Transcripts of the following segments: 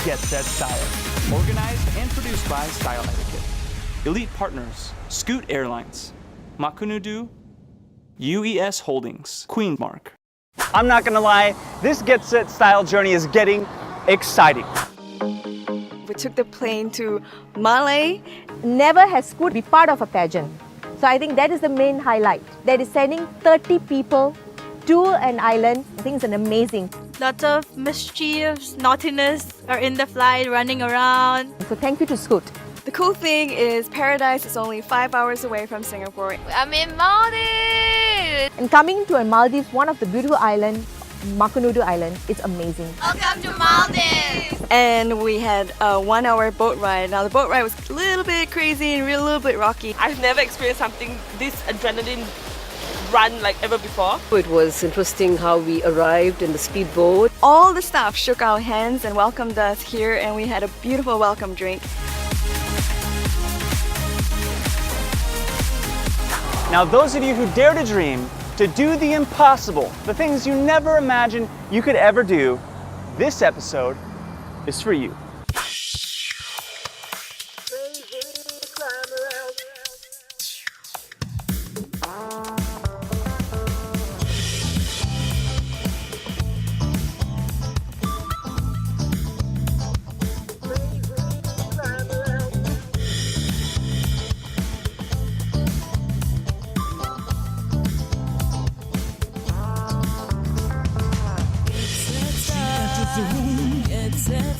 Get Set Style. Organized and produced by Style Etiquette. Elite partners, Scoot Airlines, Makunudu, UES Holdings, Queen Mark. I'm not gonna lie, this Get Set Style journey is getting exciting. We took the plane to Malay. Never has Scoot be part of a pageant. So I think that is the main highlight. That is sending 30 people to an island. I think it's an amazing. Lots of mischiefs, naughtiness are in the flight, running around. So thank you to Scoot. The cool thing is Paradise is only 5 hours away from Singapore. I'm in Maldives! And coming to a Maldives, one of the beautiful islands, Makunudu Island, it's amazing. Welcome to Maldives! And we had a 1 hour boat ride. Now the boat ride was a little bit crazy and a little bit rocky. I've never experienced something this adrenaline run like ever before. It was interesting how we arrived in the speedboat. All the staff shook our hands and welcomed us here, and we had a beautiful welcome drink. Now those of you who dare to dream, to do the impossible, the things you never imagined you could ever do, this episode is for you.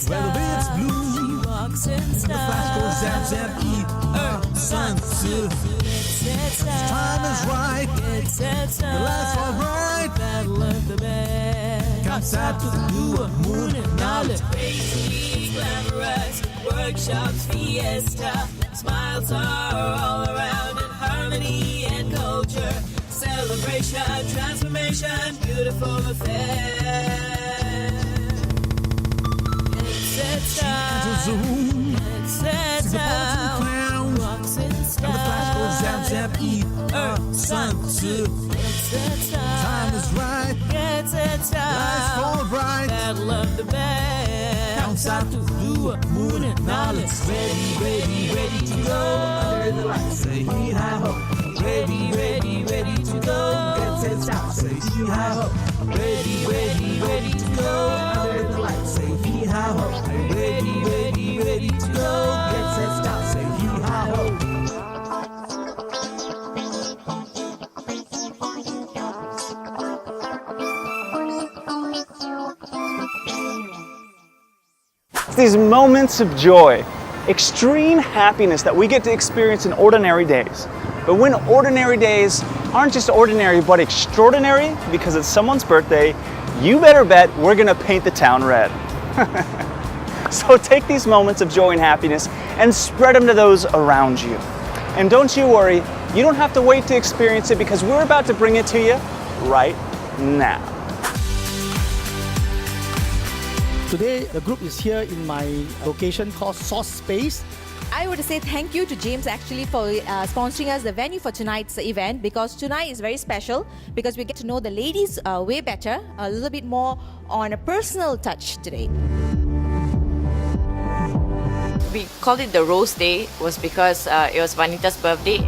Where the winds blue, the flash goes zap zap eat, sun, time is right, the lights are bright, comes out to the blue moon and knowledge. Crazy, glamorous, workshops, fiesta, smiles are all around in harmony and culture, celebration, transformation, beautiful affair. Zoom, see the clouds, and the flash goes zap zap eat, sun, time is right, lights fall bright, counts out to the blue moon and knowledge. Ready to go under the lights. Say hee hi ho. Ready to go. Get set style. Say hee hi ho. Ready to go under the lights. Say hee hi ho. Ready to go. Get set style. Say hee hi ho. It's these moments of joy, extreme happiness that we get to experience in ordinary days. But when ordinary days aren't just ordinary but extraordinary because it's someone's birthday, you better bet we're gonna paint the town red. So take these moments of joy and happiness and spread them to those around you. And don't you worry, you don't have to wait to experience it because we're about to bring it to you right now. Today, the group is here in my location called Sauce Space. I would say thank you to James actually for sponsoring us the venue for tonight's event, because tonight is very special because we get to know the ladies way better, a little bit more on a personal touch today. We called it the Rose Day was because it was Vanita's birthday.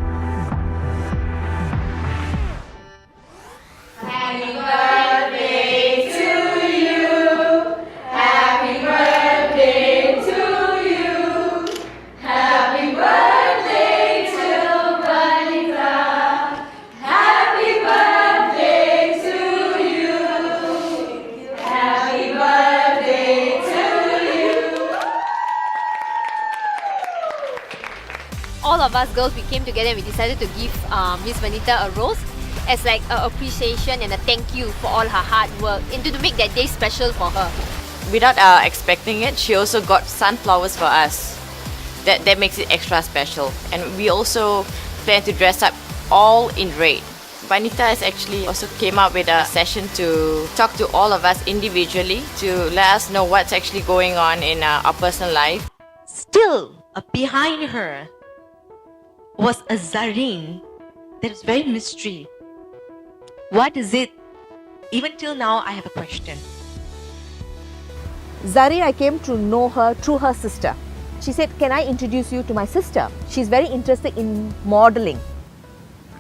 Happy birthday to you. Happy birthday to you. Happy birthday to Vanita. Happy birthday to you. Happy birthday to you. All of us girls, we came together and we decided to give Miss Vanita a rose as like an appreciation and a thank you for all her hard work and to make that day special for her. Without expecting it, she also got sunflowers for us. That makes it extra special. And we also plan to dress up all in red. Vanita has actually also came up with a session to talk to all of us individually to let us know what's actually going on in our personal life. Still, behind her was a zareen that was very mystery. What is it? Even till now, I have a question. Zari, I came to know her through her sister. She said, "Can I introduce you to my sister? She's very interested in modeling."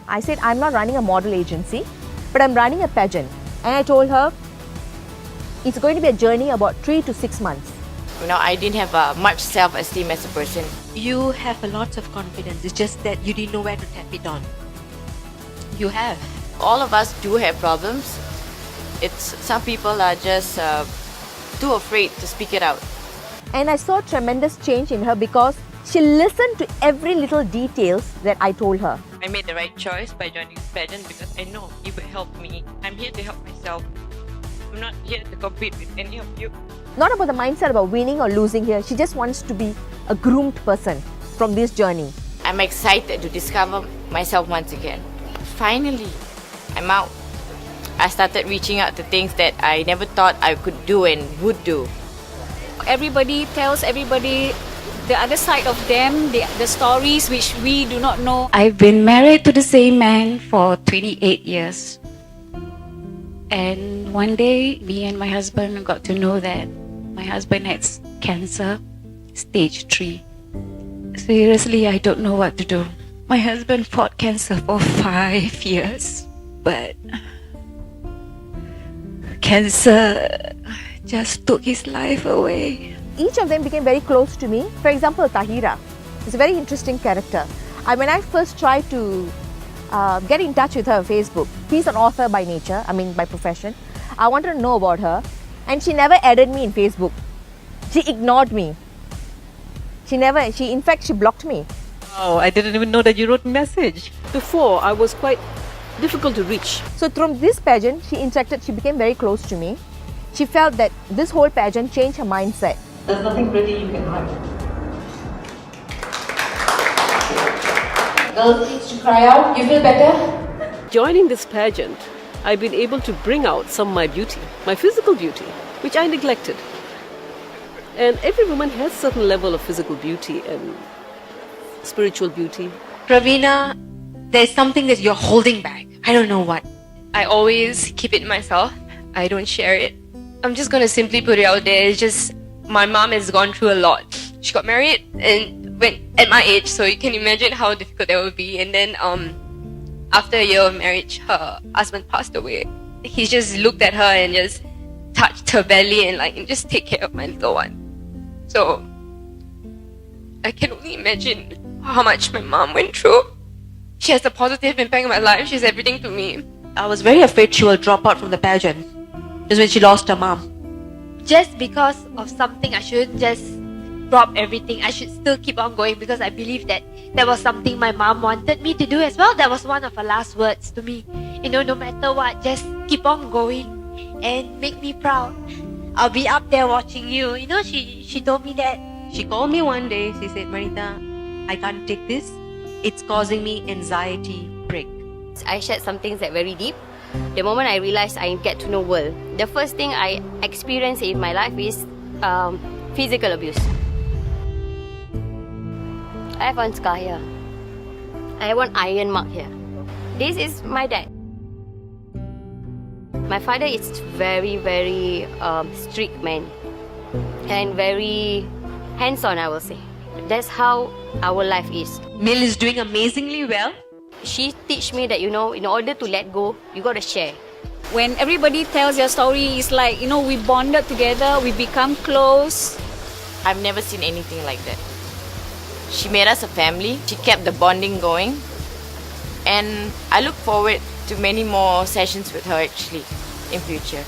I said, "I'm not running a model agency, but I'm running a pageant." And I told her, it's going to be a journey about 3 to 6 months. You know, I didn't have much self-esteem as a person. You have a lot of confidence. It's just that you didn't know where to tap it on. You have. All of us do have problems. It's some people are just too afraid to speak it out. And I saw tremendous change in her because she listened to every little details that I told her. I made the right choice by joining this pageant because I know it will help me. I'm here to help myself. I'm not here to compete with any of you. Not about the mindset about winning or losing here. She just wants to be a groomed person from this journey. I'm excited to discover myself once again. Finally, I'm out. I started reaching out to things that I never thought I could do and would do. Everybody tells everybody the other side of them, the stories which we do not know. I've been married to the same man for 28 years. And one day, me and my husband got to know that my husband has cancer, stage 3. Seriously, I don't know what to do. My husband fought cancer for 5 years, but cancer just took his life away. Each of them became very close to me. For example, Tahira is a very interesting character. When I first tried to get in touch with her on Facebook, she's an author by nature, by profession. I wanted to know about her, and she never added me in Facebook. She ignored me. In fact, she blocked me. Oh, I didn't even know that you wrote a message. Before, I was quite difficult to reach. So through this pageant, she became very close to me. She felt that this whole pageant changed her mindset. There's nothing pretty you can hide. Girls needs to cry out. You feel better? Joining this pageant, I've been able to bring out some of my beauty, my physical beauty, which I neglected. And every woman has a certain level of physical beauty and spiritual beauty. Ravina, there's something that you're holding back. I don't know what. I always keep it myself. I don't share it. I'm just gonna simply put it out there. It's just my mom has gone through a lot. She got married and went at my age, so you can imagine how difficult that would be. And then after a year of marriage, her husband passed away. He just looked at her and just touched her belly and just take care of my little one. So I can only imagine how much my mom went through. She has a positive impact on my life. She's everything to me. I was very afraid she will drop out from the pageant. Just when she lost her mom. Just because of something, I shouldn't just drop everything. I should still keep on going because I believe that that was something my mom wanted me to do as well. That was one of her last words to me. No matter what, just keep on going and make me proud. I'll be up there watching you. She told me that. She called me one day. She said, "Manita, I can't take this. It's causing me anxiety break." I shared some things that very deep. The moment I realized I get to know world, the first thing I experienced in my life is physical abuse. I have one scar here. I have one iron mark here. This is my dad. My father is very, very strict man and very hands-on, I will say. That's how our life is. Mil is doing amazingly well. She teach me that, in order to let go, you got to share. When everybody tells your story, it's like, we bonded together, we become close. I've never seen anything like that. She made us a family. She kept the bonding going. And I look forward to many more sessions with her actually in future.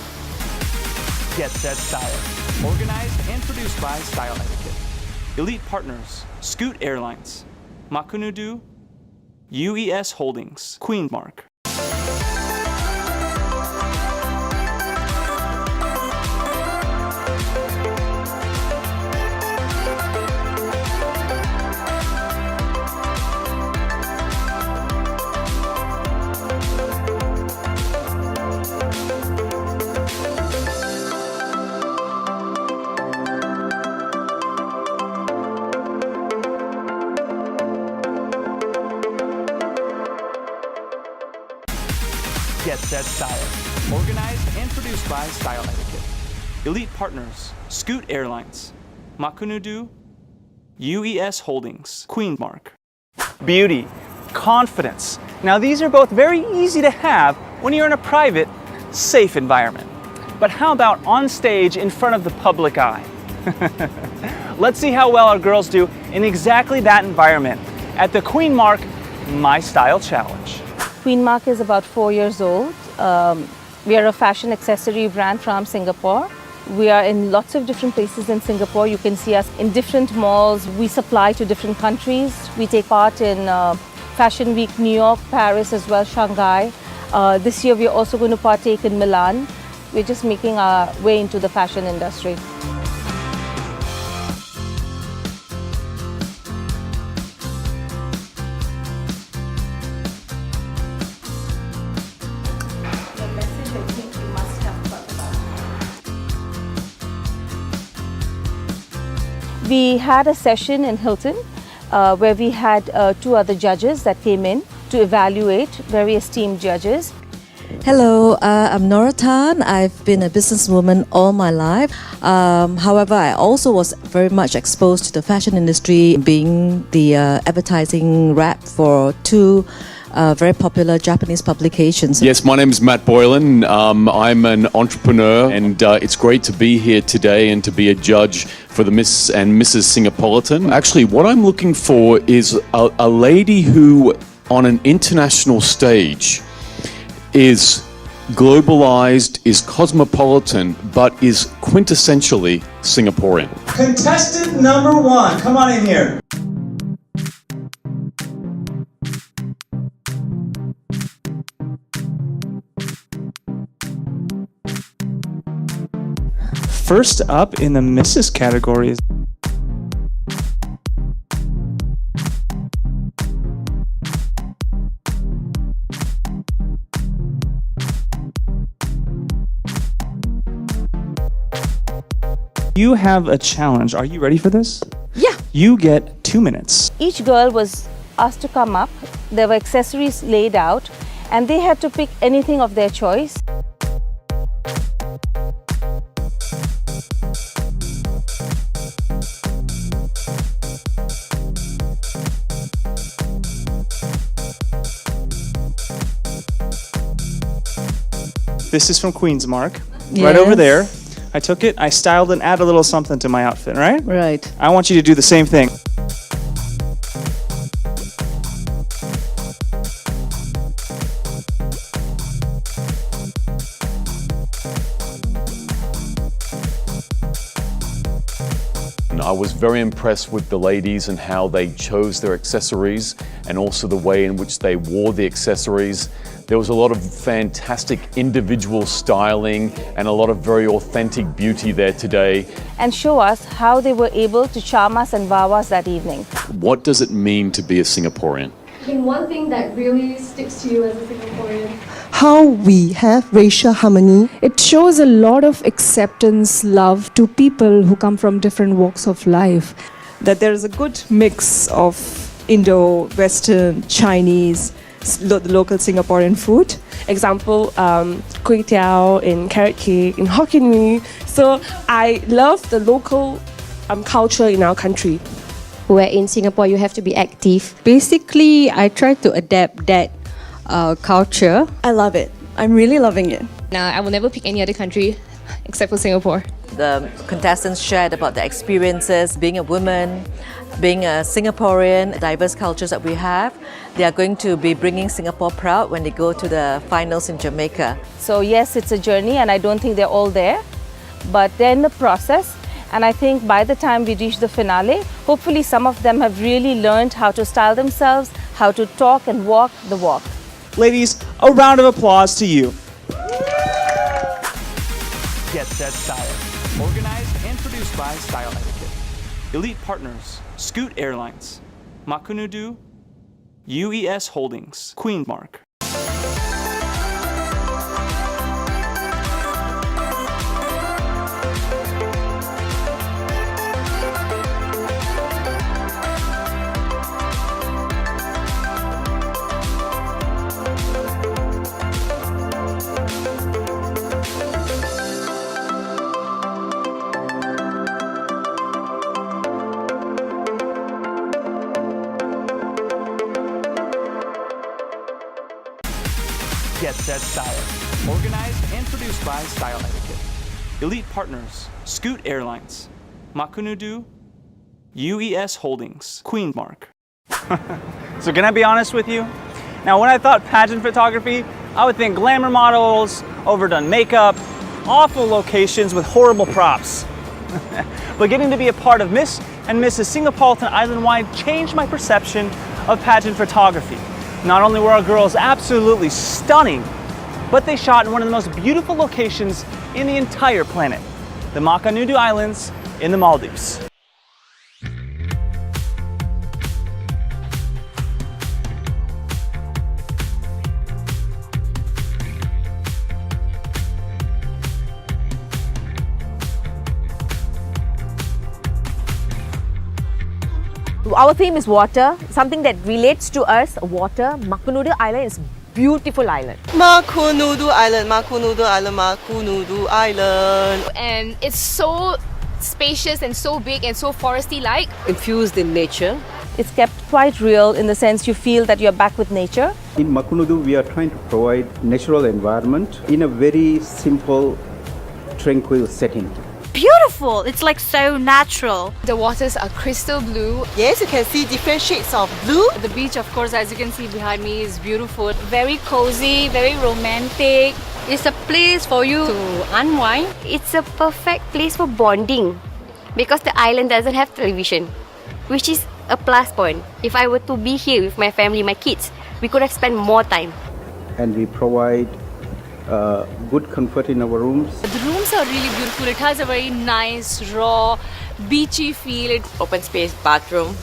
Get Set Style. Organized and produced by Style Etiquette. Elite partners, Scoot Airlines, Makunudu, UES Holdings, Queen Mark. Get Set Style. Organized and produced by Style Etiquette. Elite Partners, Scoot Airlines, Makunudu, UES Holdings, Queenmark. Beauty, confidence. Now these are both very easy to have when you're in a private, safe environment. But how about on stage in front of the public eye? Let's see how well our girls do in exactly that environment at the Queenmark My Style Challenge. Queenmark is about 4 years old. We are a fashion accessory brand from Singapore. We are in lots of different places in Singapore. You can see us in different malls. We supply to different countries. We take part in Fashion Week, New York, Paris as well, Shanghai. This year we are also going to partake in Milan. We're just making our way into the fashion industry. We had a session in Hilton where we had 2 other judges that came in to evaluate, very esteemed judges. Hello, I'm Nora Tan. I've been a businesswoman all my life. However, I also was very much exposed to the fashion industry, being the advertising rep for 2 very popular Japanese publications. Yes, my name is Matt Boylan. I'm an entrepreneur, and it's great to be here today and to be a judge for the Miss and Mrs. Singapolitan. Actually, what I'm looking for is a lady who, on an international stage, is globalized, is cosmopolitan, but is quintessentially Singaporean. Contestant number 1, come on in here. First up in the Mrs. category is you have a challenge. Are you ready for this? Yeah. You get 2 minutes. Each girl was asked to come up. There were accessories laid out and they had to pick anything of their choice. This is from Queenmark, right over there. I took it, I styled and added a little something to my outfit, right? Right. I want you to do the same thing. I was very impressed with the ladies and how they chose their accessories and also the way in which they wore the accessories. There was a lot of fantastic individual styling and a lot of very authentic beauty there today. And show us how they were able to charm us and wow us that evening. What does it mean to be a Singaporean? I think one thing that really sticks to you as a Singaporean, how we have racial harmony. It shows a lot of acceptance, love to people who come from different walks of life. That there is a good mix of Indo, Western, Chinese, the local Singaporean food. Example, kway teow in carrot cake, in Hokkien Mee. So I love the local culture in our country. where in Singapore you have to be active. Basically, I try to adapt that culture. I love it. I'm really loving it. Now, I will never pick any other country except for Singapore. The contestants shared about their experiences being a woman, being a Singaporean, diverse cultures that we have. They are going to be bringing Singapore proud when they go to the finals in Jamaica. So yes, it's a journey and I don't think they're all there, but they're in the process. And I think by the time we reach the finale, hopefully some of them have really learned how to style themselves, how to talk and walk the walk. Ladies, a round of applause to you. Get Set Style, organized and produced by Style Etiquette. Elite partners, Scoot Airlines, Makunudu, UES Holdings, Queenmark. Jet Set Style. Organized and produced by Style Etiquette. Elite partners, Scoot Airlines, Makunudu, UES Holdings, Queen Mark. So can I be honest with you? Now when I thought pageant photography, I would think glamour models, overdone makeup, awful locations with horrible props. But getting to be a part of Miss and Mrs. Singapolitan Island-wide changed my perception of pageant photography. Not only were our girls absolutely stunning, but they shot in one of the most beautiful locations in the entire planet, the Makunudu Islands in the Maldives. Our theme is water, something that relates to us, water. Makunudu Island is beautiful island. Makunudu Island, Makunudu Island, Makunudu Island. And it's so spacious and so big and so foresty-like. Infused in nature. It's kept quite real in the sense you feel that you're back with nature. In Makunudu, we are trying to provide natural environment in a very simple, tranquil setting. Beautiful! It's like so natural. The waters are crystal blue. Yes, you can see different shades of blue. The beach, of course, as you can see behind me, is beautiful. Very cozy, very romantic. It's a place for you to unwind. It's a perfect place for bonding because the island doesn't have television, which is a plus point. If I were to be here with my family, my kids, we could have spent more time. And we provide good comfort in our rooms. The rooms are really beautiful. It has a very nice, raw, beachy feel. It's open space bathroom.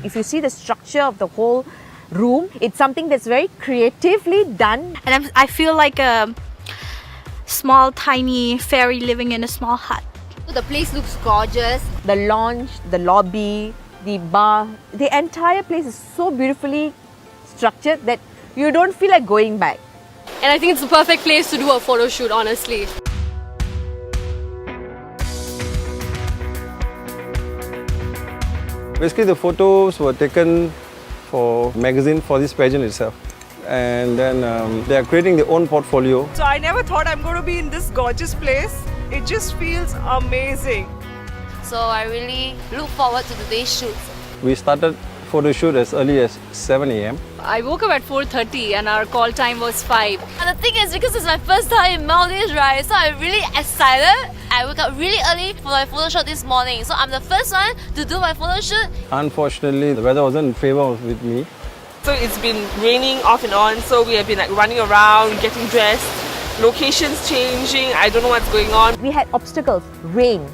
If you see the structure of the whole room, it's something that's very creatively done. And I feel like a small, tiny fairy living in a small hut. The place looks gorgeous. The lounge, the lobby, the bar, the entire place is so beautifully structured that you don't feel like going back. And I think it's the perfect place to do a photo shoot, honestly. Basically, the photos were taken for magazine for this pageant itself. And then they are creating their own portfolio. So I never thought I'm going to be in this gorgeous place. It just feels amazing. So I really look forward to today's shoot. We started photo shoot as early as 7 a.m. I woke up at 4:30 and our call time was 5. And the thing is, because it's my first time in Maldives, right? So I'm really excited. I woke up really early for my photo shoot this morning. So I'm the first one to do my photo shoot. Unfortunately, the weather wasn't in favor with me. So it's been raining off and on. So we have been like running around, getting dressed, locations changing. I don't know what's going on. We had obstacles, rain,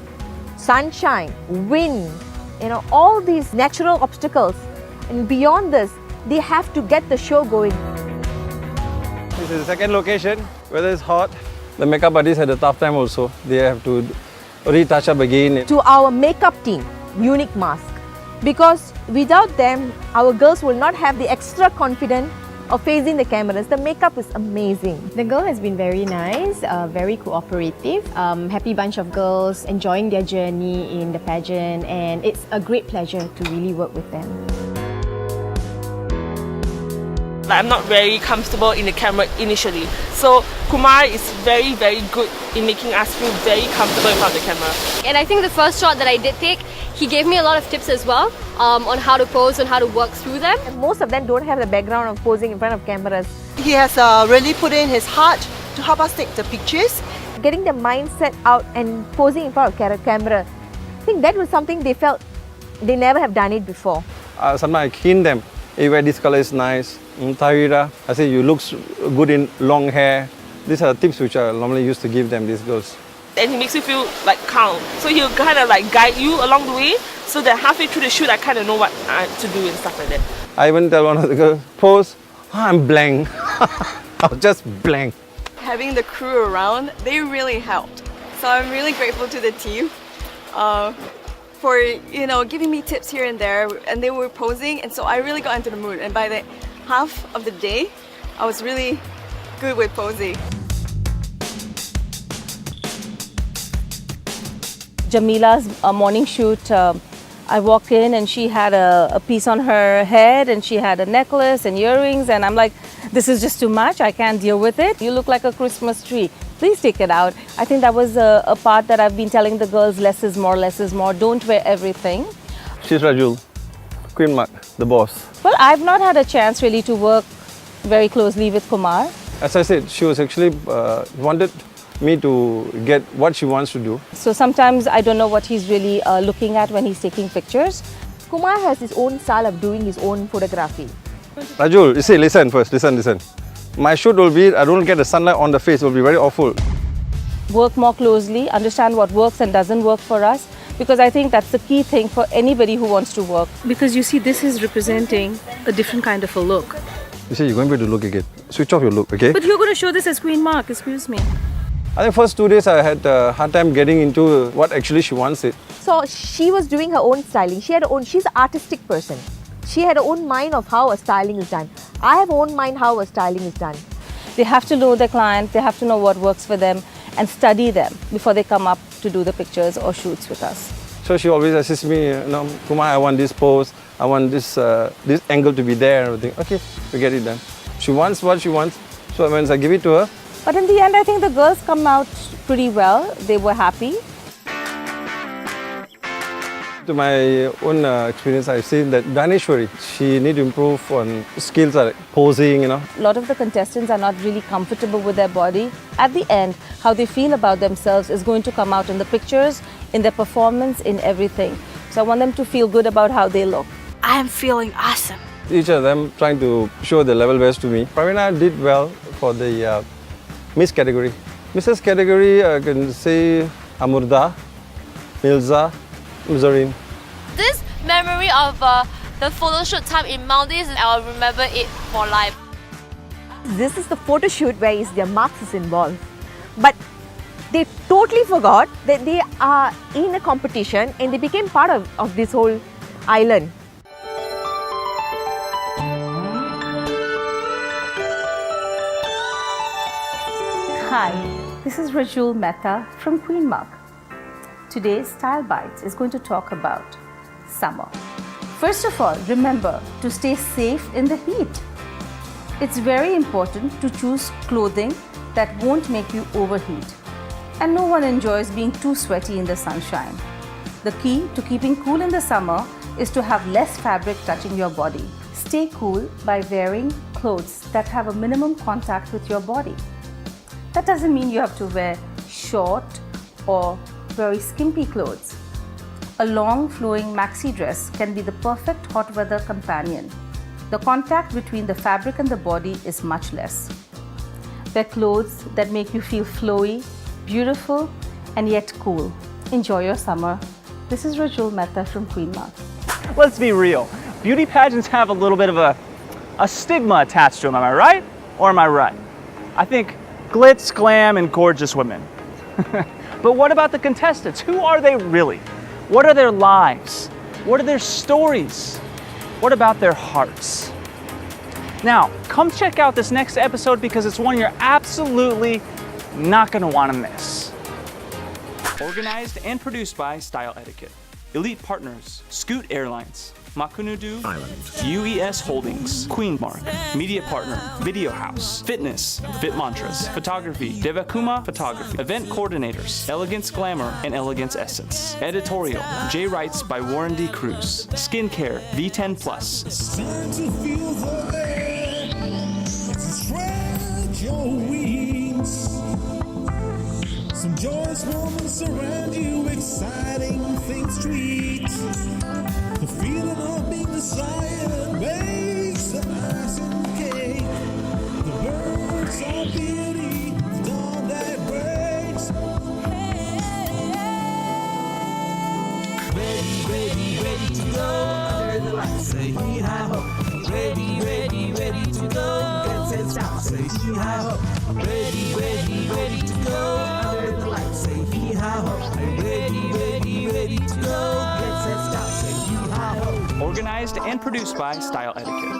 sunshine, wind, all these natural obstacles. And beyond this, they have to get the show going. This is the second location. Weather is hot. The makeup artists had a tough time also. They have to retouch up again. To our makeup team, Unique Mask. Because without them, our girls will not have the extra confidence of facing the cameras. The makeup is amazing. The girl has been very nice, very cooperative. Happy bunch of girls enjoying their journey in the pageant, and it's a great pleasure to really work with them. I'm not very comfortable in the camera initially. So Kumar is very, very good in making us feel very comfortable in front of the camera. And I think the first shot that I did take, he gave me a lot of tips as well on how to pose and how to work through them. And most of them don't have the background of posing in front of cameras. He has really put in his heart to help us take the pictures. Getting the mindset out and posing in front of camera, I think that was something they felt they never have done it before. Sometimes I hint them, hey, this color is nice. Tahira, I say you look good in long hair. These are the tips which I normally used to give them, these girls. And he makes you feel like calm. So he'll kind of like guide you along the way so that halfway through the shoot I kind of know what to do and stuff like that. I even tell one of the girls, pose, I'm blank. I was just blank. Having the crew around, they really helped. So I'm really grateful to the team for giving me tips here and there, and they were posing, and so I really got into the mood. And by the half of the day, I was really good with posing. Jamila's morning shoot, I walked in and she had a piece on her head and she had a necklace and earrings, and I'm like, this is just too much, I can't deal with it. You look like a Christmas tree. Please take it out. I think that was a part that I've been telling the girls, less is more, less is more. Don't wear everything. She's Rajul, Queen Mark, the boss. Well, I've not had a chance really to work very closely with Kumar. As I said, she was actually wanted me to get what she wants to do. So sometimes I don't know what he's really looking at when he's taking pictures. Kumar has his own style of doing his own photography. Rajul, you see, listen first, listen. My shoot will be, I don't get the sunlight on the face, it will be very awful. Work more closely, understand what works and doesn't work for us, because I think that's the key thing for anybody who wants to work. Because you see, this is representing a different kind of a look. You see, you're going to look again. Switch off your look, okay? But you're going to show this as Queen Mark, excuse me. I think first 2 days I had a hard time getting into what actually she wants it. So she was doing her own styling. She's an artistic person. She had her own mind of how a styling is done. I have own mind how a styling is done. They have to know their client, they have to know what works for them and study them before they come up to do the pictures or shoots with us. So she always assists me, Kumar, I want this pose, I want this angle to be there and everything. Okay, we get it done. She wants what she wants, so once I give it to her. But in the end, I think the girls come out pretty well. They were happy. To my own experience, I've seen that Daneshwari, she need to improve on skills like posing, A lot of the contestants are not really comfortable with their body. At the end, how they feel about themselves is going to come out in the pictures, in their performance, in everything. So I want them to feel good about how they look. I am feeling awesome. Each of them trying to show the level best to me. Pravina did well for the Miss category. Mrs. category, I can say Amurda, Milza, Zareen. This memory of the photo shoot time in Maldives, I'll remember it for life. This is the photo shoot where their marks is involved. But they totally forgot that they are in a competition and they became part of this whole island. Hi, this is Rajul Mehta from Queen Mark. Today's Style Bites is going to talk about summer. First of all, remember to stay safe in the heat. It's very important to choose clothing that won't make you overheat. And no one enjoys being too sweaty in the sunshine. The key to keeping cool in the summer is to have less fabric touching your body. Stay cool by wearing clothes that have a minimum contact with your body. That doesn't mean you have to wear short or very skimpy clothes. A long flowing maxi dress can be the perfect hot weather companion. The contact between the fabric and the body is much less. Wear clothes that make you feel flowy, beautiful, and yet cool. Enjoy your summer. This is Rajul Mehta from Queen Mark. Let's be real. Beauty pageants have a little bit of a stigma attached to them, am I right? Or am I right? I think glitz, glam, and gorgeous women. But what about the contestants? Who are they really? What are their lives? What are their stories? What about their hearts? Now, come check out this next episode because it's one you're absolutely not going to want to miss. Organized and produced by Style Etiquette. Elite partners, Scoot Airlines, Makunudu Island, UES Holdings, Queen Mark, Media Partner, Video House, Fitness, Fit Mantras, Photography, Devakuma Photography, Event Coordinators, Elegance Glamour, and Elegance Essence. Editorial, J Writes by Warren D. Cruz. Skincare, V10 Plus. It's time to feel the air. Spread your wings. Some joyous moments surround you, exciting things to eat. The feeling of being desired makes the icing cake. The birds are beauty, the dawn that breaks. Ready to go under the lights. Say hee-haw. Ready to go. Get set, stop. Say hee-haw. Ready to go under the lights. Say hee-haw. Ready to go. Get set, stop. Say hee-haw. Organized and produced by Style Etiquette.